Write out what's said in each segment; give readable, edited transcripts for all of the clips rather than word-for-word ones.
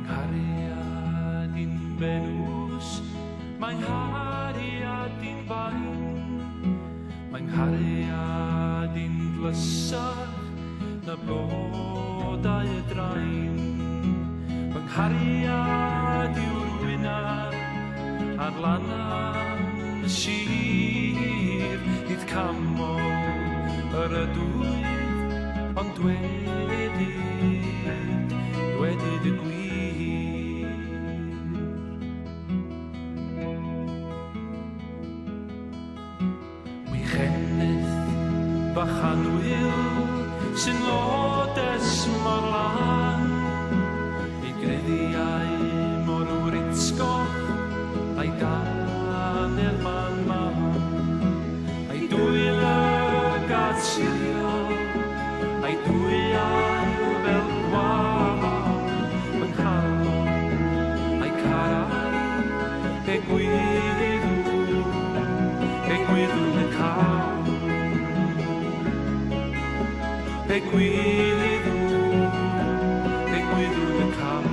Nghariad in Venws, mae'n nghariad in fain, mae'n nghariad in glysach na blodau y drain. Mae'n nghariad yw'r wynar ar lannan y sir, hyd camol yr ydwydd, ond dwedid y gwir. Bachanwyl sy'n lodes mor lan, ei greddiau mor writsgoch, a'i danel man, a'i dwylyg a siriol, a'i dwyau fel gwal, fy nghalon a'i carau, pe gwyddwn y cael. Pe gwyddwn y cael.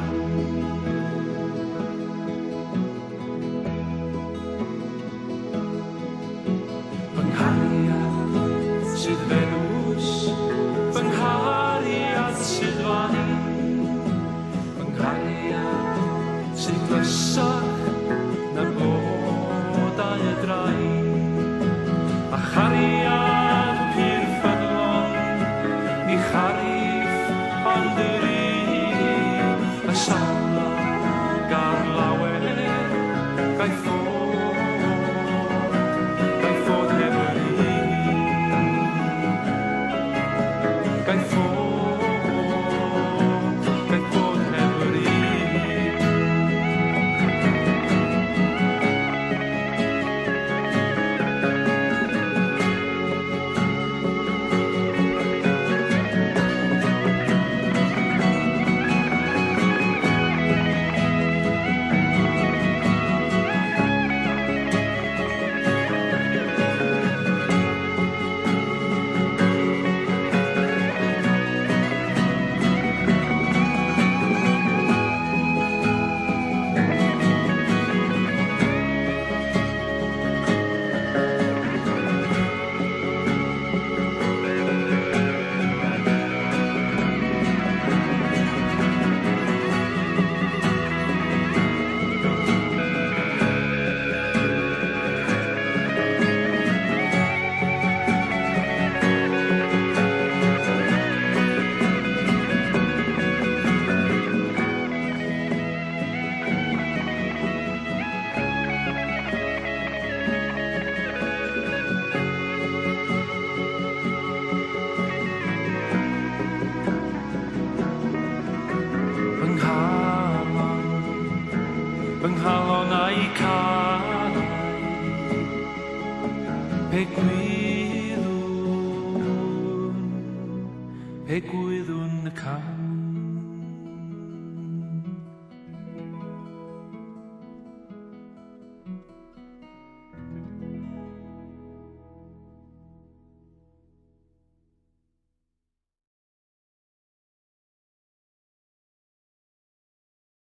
Fy nghariad sydd Venws, fy nghariad sydd fain, fy nghariad sydd glysach na blodau y drain, a chariad pyr ffyddlon, ni charif ond yr un, a salag ar lawer, gai ffod heb yr un, gai ffod heb yr un. Fy nghalon a'i carau, pe